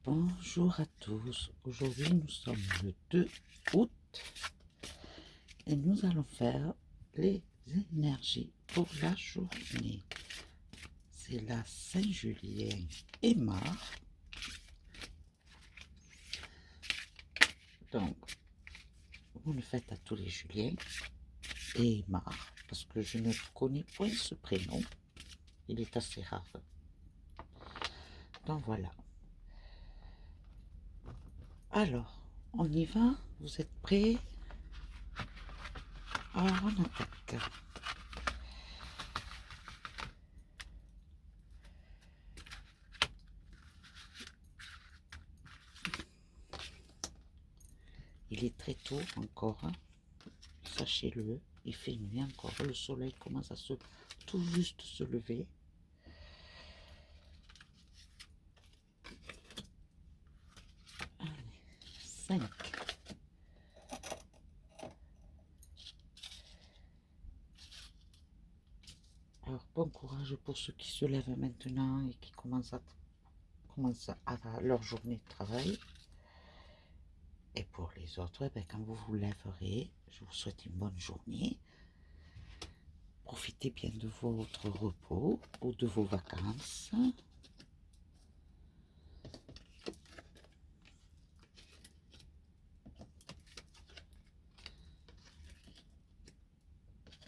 Bonjour à tous, aujourd'hui nous sommes le 2 août et nous allons faire les énergies pour la journée. C'est la Saint-Julien et Mars. Donc, vous le faites à tous les Juliens et Mars, parce que je ne connais point ce prénom, il est assez rare. Donc voilà. Alors, on y va, vous êtes prêts? Alors on attaque. Il est très tôt encore, hein. Sachez-le, il fait nuit encore, le soleil commence à tout juste se lever. Allez, 5. Alors, bon courage pour ceux qui se lèvent maintenant et qui commencent à leur journée de travail. Et pour les autres, quand vous vous lèverez, je vous souhaite une bonne journée. Profitez bien de votre repos ou de vos vacances.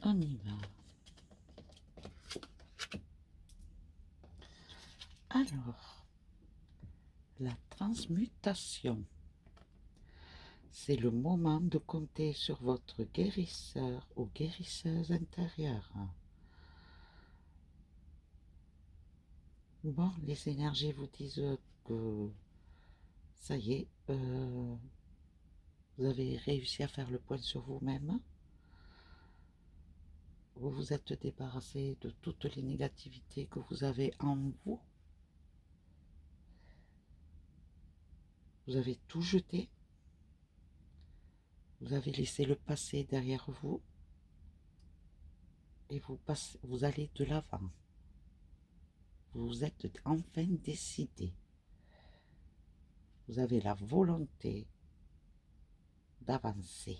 On y va. Alors, la transmutation. C'est le moment de compter sur votre guérisseur ou guérisseuse intérieure. Bon, les énergies vous disent que ça y est, vous avez réussi à faire le point sur vous-même. Vous vous êtes débarrassé de toutes les négativités que vous avez en vous. Vous avez tout jeté. Vous avez laissé le passé derrière vous. Et vous allez de l'avant. Vous êtes enfin décidé. Vous avez la volonté d'avancer,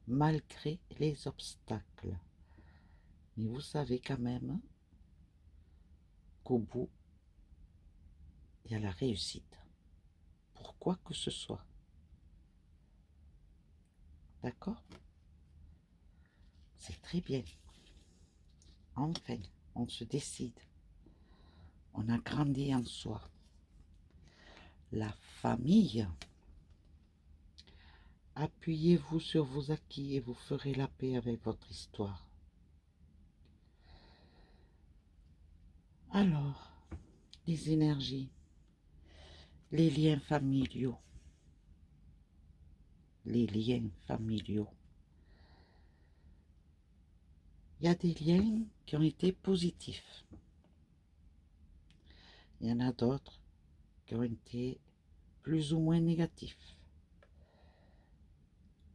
malgré les obstacles. Mais vous savez quand même qu'au bout, il y a la réussite. Pour quoi que ce soit. D'accord? C'est très bien. Enfin, on se décide. On a grandi en soi. La famille. Appuyez-vous sur vos acquis et vous ferez la paix avec votre histoire. Alors, les énergies, les liens familiaux. Les liens familiaux. Il y a des liens qui ont été positifs. Il y en a d'autres qui ont été plus ou moins négatifs.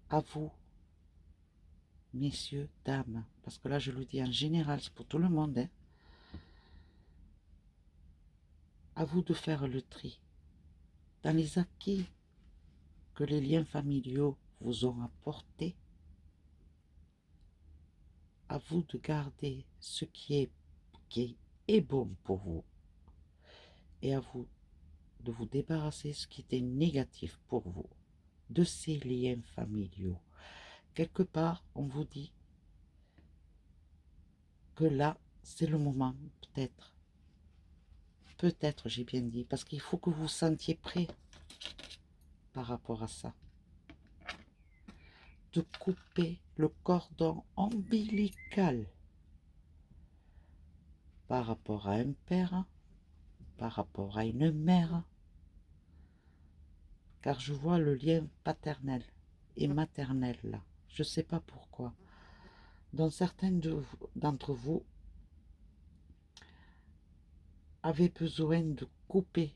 À vous, messieurs, dames, parce que là je le dis en général, c'est pour tout le monde, hein. À vous de faire le tri dans les acquis que les liens familiaux vous ont apportés. À vous de garder ce qui est bon pour vous et à vous de vous débarrasser de ce qui était négatif pour vous, de ces liens familiaux. Quelque part, on vous dit que là, c'est le moment, peut-être j'ai bien dit, parce qu'il faut que vous vous sentiez prêt par rapport à ça, de couper le cordon ombilical par rapport à un père, par rapport à une mère, car je vois le lien paternel et maternel là, je ne sais pas pourquoi. Dans certains d'entre vous avaient besoin de couper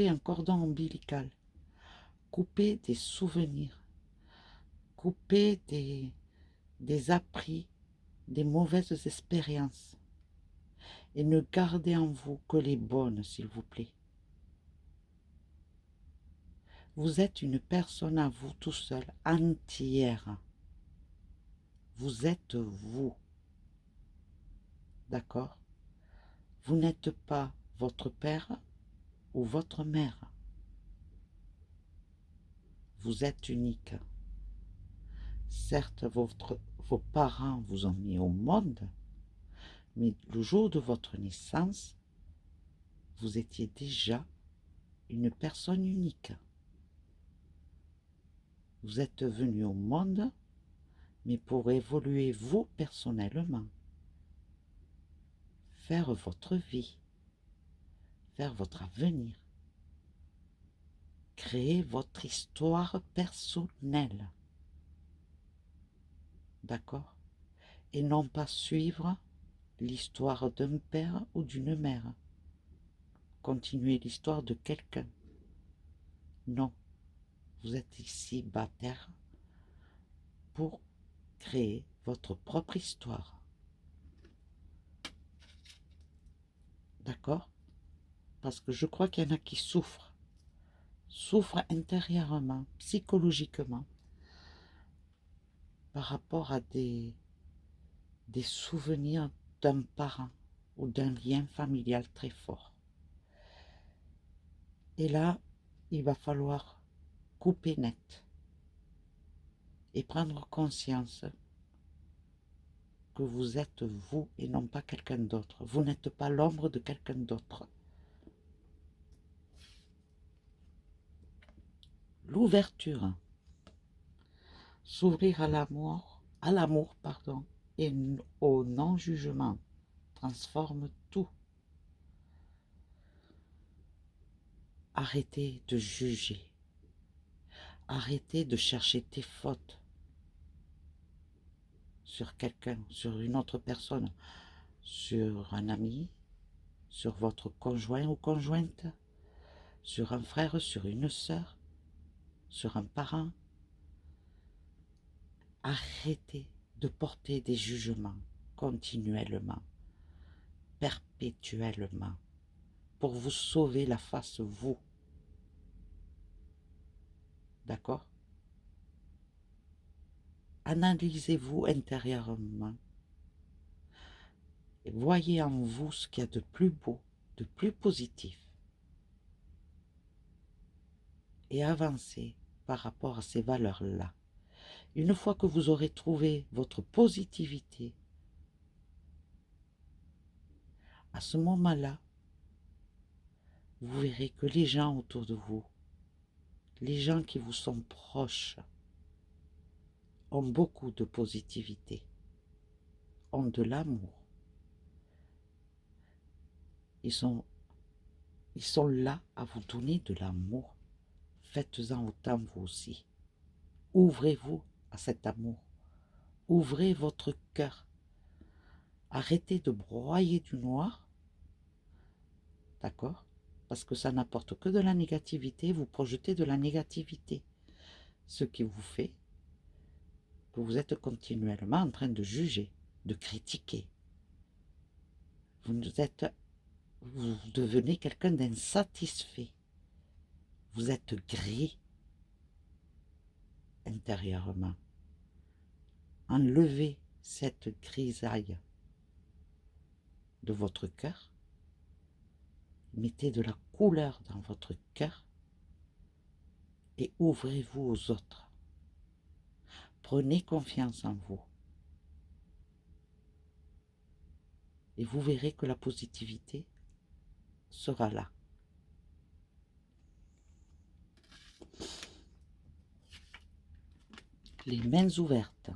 un cordon ombilical, couper des souvenirs, couper des appris, des mauvaises expériences, et ne gardez en vous que les bonnes, s'il vous plaît. Vous êtes une personne à vous tout seul, entière. Vous êtes vous. D'accord? Vous n'êtes pas votre père ou votre mère. Vous êtes unique. Certes, vos parents vous ont mis au monde, mais le jour de votre naissance, vous étiez déjà une personne unique. Vous êtes venu au monde, mais pour évoluer vous personnellement, faire votre vie, faire votre avenir, créer votre histoire personnelle. D'accord? Et non pas suivre l'histoire d'un père ou d'une mère. Continuer l'histoire de quelqu'un. Non, vous êtes ici bas terre pour créer votre propre histoire. D'accord? Parce que je crois qu'il y en a qui souffrent intérieurement, psychologiquement, par rapport à des souvenirs d'un parent ou d'un lien familial très fort. Et là, il va falloir couper net et prendre conscience que vous êtes vous et non pas quelqu'un d'autre. Vous n'êtes pas l'ombre de quelqu'un d'autre. L'ouverture, s'ouvrir à l'amour, pardon, et au non-jugement, transforme tout. Arrêtez de juger. Arrêtez de chercher tes fautes sur quelqu'un, sur une autre personne, sur un ami, sur votre conjoint ou conjointe, sur un frère, sur une sœur, sur un parent. Arrêtez de porter des jugements continuellement, perpétuellement, pour vous sauver la face vous. D'accord? Analysez-vous intérieurement. Et voyez en vous ce qu'il y a de plus beau, de plus positif. Et avancez par rapport à ces valeurs-là. Une fois que vous aurez trouvé votre positivité, à ce moment-là, vous verrez que les gens autour de vous, les gens qui vous sont proches, ont beaucoup de positivité, ont de l'amour. Ils sont là à vous donner de l'amour. Faites-en autant vous aussi. Ouvrez-vous à cet amour. Ouvrez votre cœur. Arrêtez de broyer du noir. D'accord? Parce que ça n'apporte que de la négativité. Vous projetez de la négativité. Ce qui vous fait que vous êtes continuellement en train de juger, de critiquer. Vous devenez quelqu'un d'insatisfait. Vous êtes gris intérieurement. Enlevez cette grisaille de votre cœur. Mettez de la couleur dans votre cœur et ouvrez-vous aux autres. Prenez confiance en vous. Et vous verrez que la positivité sera là. Les mains ouvertes.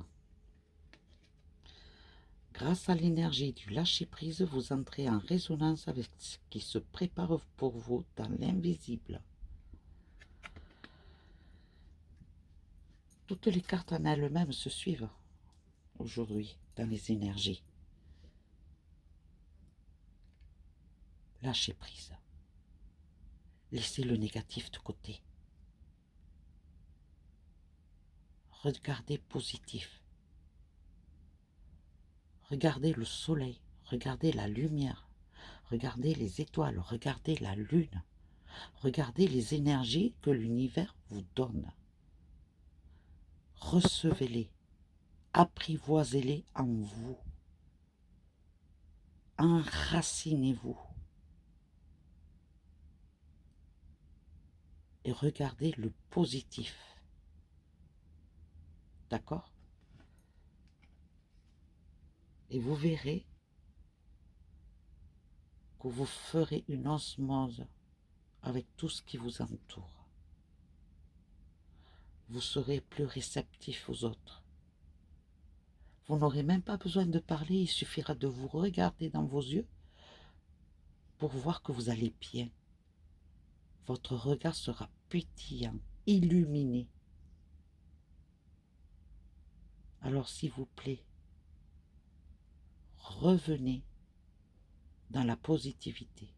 Grâce à l'énergie du lâcher-prise, vous entrez en résonance avec ce qui se prépare pour vous dans l'invisible. Toutes les cartes en elles-mêmes se suivent aujourd'hui dans les énergies. Lâchez prise. Laissez le négatif de côté. Regardez positif. Regardez le soleil, regardez la lumière, regardez les étoiles, regardez la lune, Regardez les énergies que l'univers vous donne. Recevez-les, apprivoisez-les en vous. Enracinez-vous. Et regardez le positif. D'accord? Et vous verrez que vous ferez une osmose avec tout ce qui vous entoure. Vous serez plus réceptif aux autres. Vous n'aurez même pas besoin de parler, il suffira de vous regarder dans vos yeux pour voir que vous allez bien. Votre regard sera pétillant, illuminé. Alors s'il vous plaît, revenez dans la positivité.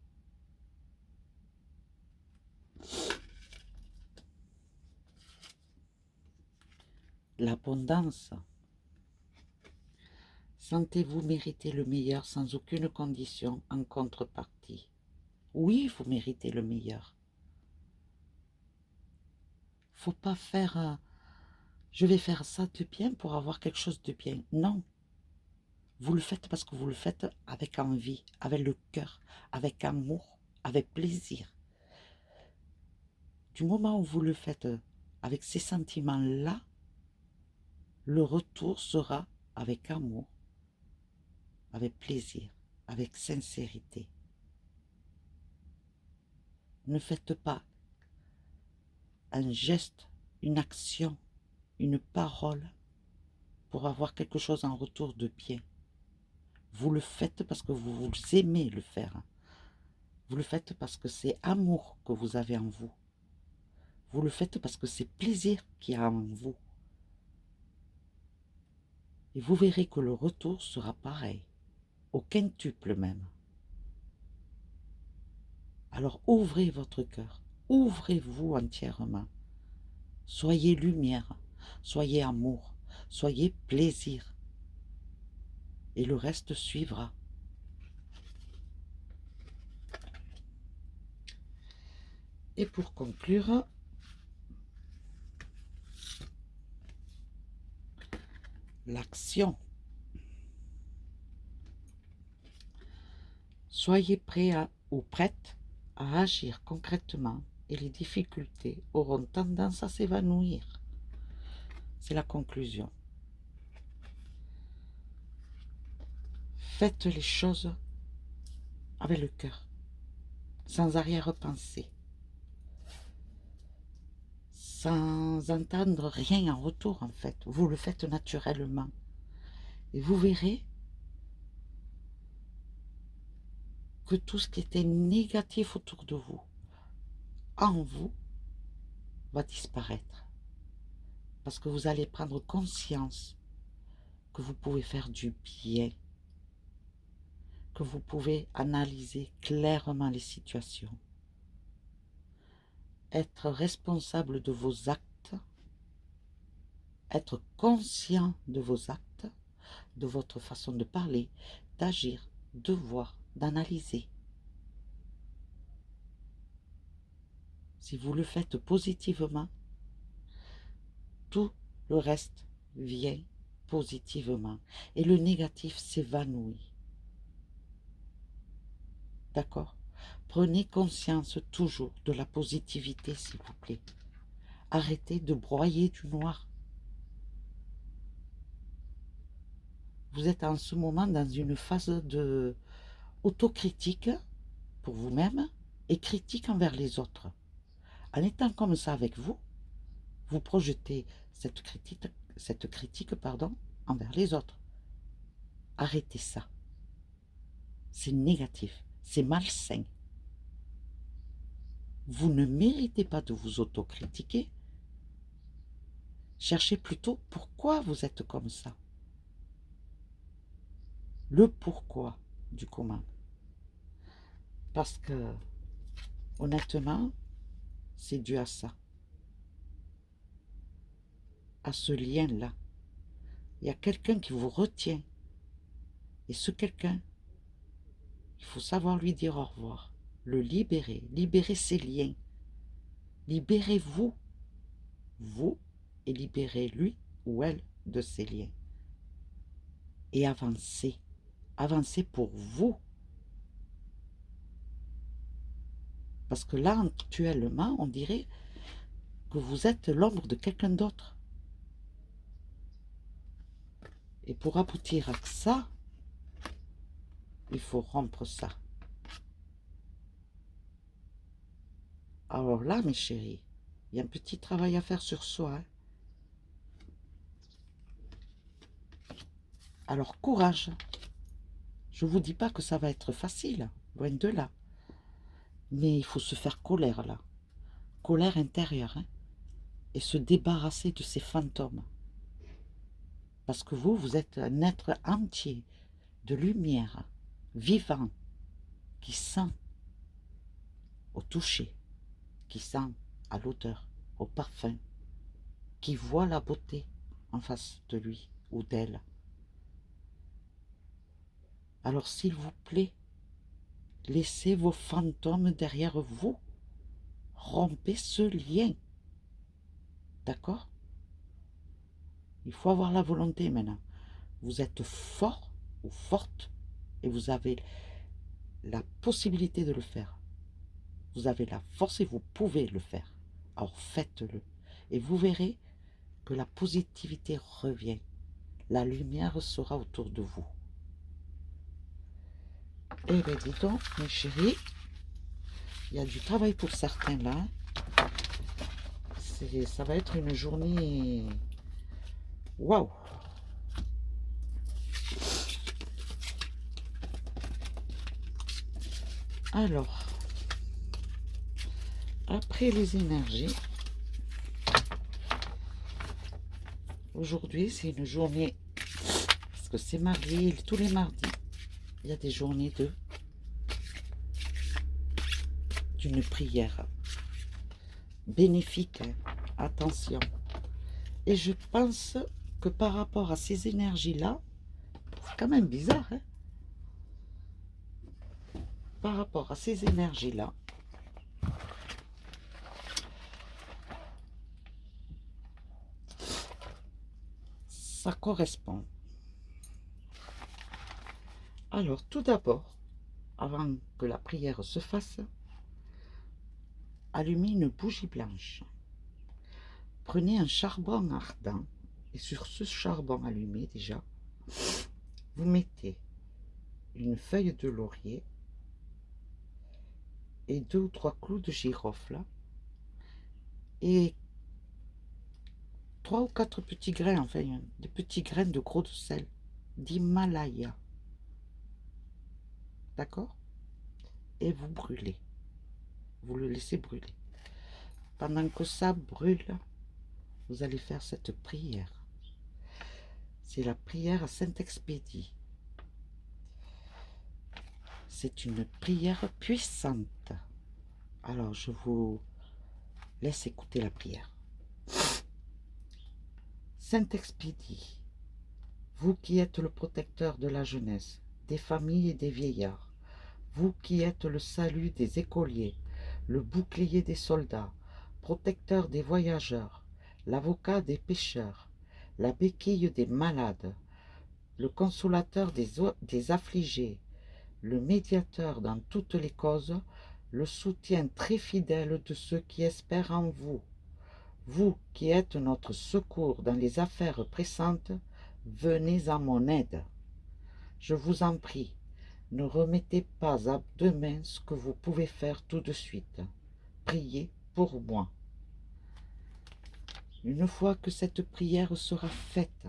L'abondance. Sentez-vous mériter le meilleur sans aucune condition en contrepartie. Oui, vous méritez le meilleur. Faut pas faire je vais faire ça de bien pour avoir quelque chose de bien. Non. Vous le faites parce que vous le faites avec envie, avec le cœur, avec amour, avec plaisir. Du moment où vous le faites avec ces sentiments-là, le retour sera avec amour, avec plaisir, avec sincérité. Ne faites pas un geste, une action, une parole pour avoir quelque chose en retour de bien. Vous le faites parce que vous aimez le faire. Vous le faites parce que c'est amour que vous avez en vous. Vous le faites parce que c'est plaisir qu'il y a en vous. Et vous verrez que le retour sera pareil, au quintuple même. Alors ouvrez votre cœur, ouvrez-vous entièrement. Soyez lumière, soyez amour, soyez plaisir. Et le reste suivra. Et pour conclure, l'action. Soyez prêts ou prêtes à agir concrètement et les difficultés auront tendance à s'évanouir. C'est la conclusion. Faites les choses avec le cœur, sans arrière-pensée, sans entendre rien en retour en fait. Vous le faites naturellement. Et vous verrez que tout ce qui était négatif autour de vous, en vous, va disparaître. Parce que vous allez prendre conscience que vous pouvez faire du bien, que vous pouvez analyser clairement les situations, être responsable de vos actes, être conscient de vos actes, de votre façon de parler, d'agir, de voir, d'analyser. Si vous le faites positivement, tout le reste vient positivement et le négatif s'évanouit. D'accord? Prenez conscience toujours de la positivité, s'il vous plaît. Arrêtez de broyer du noir. Vous êtes en ce moment dans une phase de autocritique pour vous-même et critique envers les autres. En étant comme ça avec vous, vous projetez cette critique envers les autres. Arrêtez ça. C'est négatif, c'est malsain. Vous ne méritez pas de vous autocritiquer. Cherchez plutôt pourquoi vous êtes comme ça. Le pourquoi du comment. Parce que, honnêtement, c'est dû à ça. À ce lien-là. Il y a quelqu'un qui vous retient. Et ce quelqu'un, il faut savoir lui dire au revoir. le libérer, libérer ces liens. Libérez-vous, vous, et libérez lui ou elle de ces liens. Et avancez. Avancez pour vous. Parce que là, actuellement, on dirait que vous êtes l'ombre de quelqu'un d'autre. Et pour aboutir à ça, il faut rompre ça. Alors là, mes chéris, il y a un petit travail à faire sur soi. Hein. Alors, courage. Je ne vous dis pas que ça va être facile, loin de là. Mais il faut se faire colère, là. Colère intérieure. Hein. Et se débarrasser de ces fantômes. Parce que vous, vous êtes un être entier, de lumière, vivant, qui sent au toucher, qui sent à l'odeur, au parfum, qui voit la beauté en face de lui ou d'elle. Alors s'il vous plaît, laissez vos fantômes derrière vous. Rompez ce lien. D'accord? Il faut avoir la volonté maintenant. Vous êtes fort ou forte et vous avez la possibilité de le faire. Vous avez la force et vous pouvez le faire. Alors faites-le. Et vous verrez que la positivité revient. La lumière sera autour de vous. Eh bien, dis donc, mes chéris, il y a du travail pour certains là. Ça va être une journée... Waouh! Alors, après les énergies, aujourd'hui c'est une journée, parce que c'est mardi, tous les mardis, il y a des journées d'une prière bénéfique, hein. Attention. Et je pense que par rapport à ces énergies-là, c'est quand même bizarre, hein? Par rapport à ces énergies-là, ça correspond. Alors, tout d'abord, avant que la prière se fasse, allumez une bougie blanche. Prenez un charbon ardent et sur ce charbon allumé déjà, vous mettez une feuille de laurier et 2 ou 3 clous de girofle et 3 ou 4 petits grains, enfin des petits grains de gros de sel d'Himalaya. D'accord? Et vous brûlez. Vous le laissez brûler. Pendant que ça brûle, vous allez faire cette prière. C'est la prière à Saint-Expédie. C'est une prière puissante. Alors, je vous laisse écouter la prière. Saint-Expédie, vous qui êtes le protecteur de la jeunesse, des familles et des vieillards, vous qui êtes le salut des écoliers, le bouclier des soldats, protecteur des voyageurs, l'avocat des pécheurs, la béquille des malades, le consolateur des affligés, le médiateur dans toutes les causes, le soutien très fidèle de ceux qui espèrent en vous. Vous qui êtes notre secours dans les affaires pressantes, venez à mon aide. Je vous en prie, ne remettez pas à demain ce que vous pouvez faire tout de suite. Priez pour moi. Une fois que cette prière sera faite,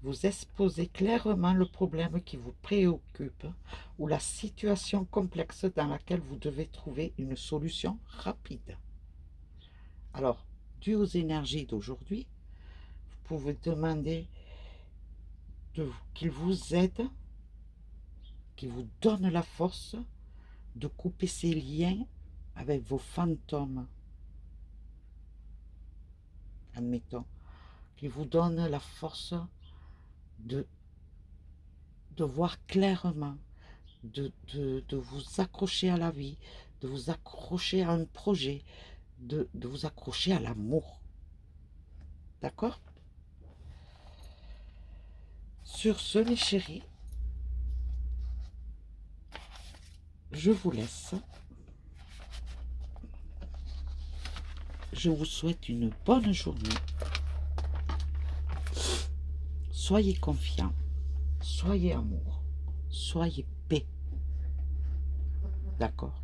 vous exposez clairement le problème qui vous préoccupe ou la situation complexe dans laquelle vous devez trouver une solution rapide. Alors, dû aux énergies d'aujourd'hui, vous pouvez demander qu'il vous aide, qu'il vous donne la force de couper ces liens avec vos fantômes. Admettons, qu'il vous donne la force de voir clairement, de vous accrocher à la vie, de vous accrocher à un projet, de vous accrocher à l'amour. D'accord? Sur ce, mes chéris, je vous laisse. Je vous souhaite une bonne journée. Soyez confiants, soyez amour, soyez paix. D'accord?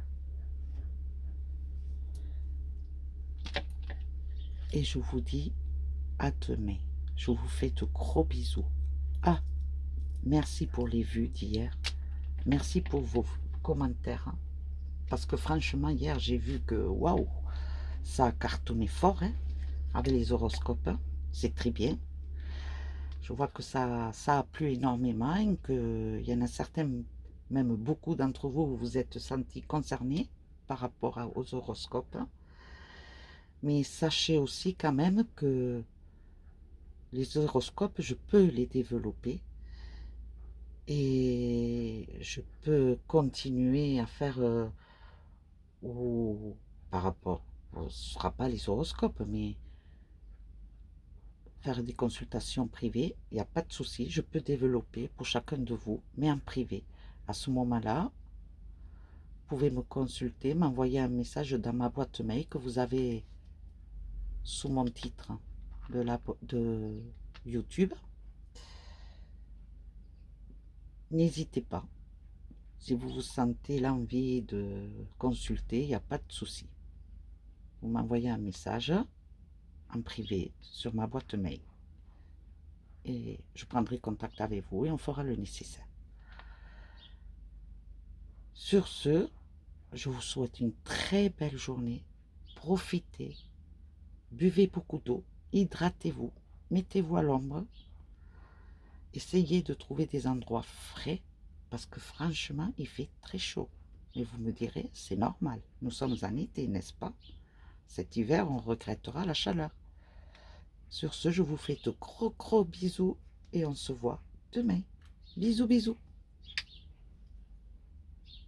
Et je vous dis à demain. Je vous fais de gros bisous. Ah, merci pour les vues d'hier. Merci pour vos commentaires. Hein. Parce que franchement, hier, j'ai vu que, waouh, ça a cartonné fort, hein, avec les horoscopes. Hein. C'est très bien. Je vois que ça a plu énormément, qu'il y en a certains, même beaucoup d'entre vous, vous vous êtes sentis concernés par rapport aux horoscopes. Mais sachez aussi quand même que les horoscopes, je peux les développer et je peux continuer à faire par rapport, ce ne sera pas les horoscopes, mais faire des consultations privées, il n'y a pas de souci, je peux développer pour chacun de vous, mais en privé. À ce moment-là, vous pouvez me consulter, m'envoyer un message dans ma boîte mail que vous avez sous mon titre de YouTube. N'hésitez pas. Si vous vous sentez l'envie de consulter, il n'y a pas de souci. Vous m'envoyez un message en privé sur ma boîte mail. Et je prendrai contact avec vous et on fera le nécessaire. Sur ce, je vous souhaite une très belle journée. Profitez, buvez beaucoup d'eau, hydratez-vous, mettez-vous à l'ombre. Essayez de trouver des endroits frais parce que franchement, il fait très chaud. Et vous me direz, c'est normal. Nous sommes en été, n'est-ce pas? Cet hiver, on regrettera la chaleur. Sur ce, je vous fais de gros bisous et on se voit demain. Bisous, bisous.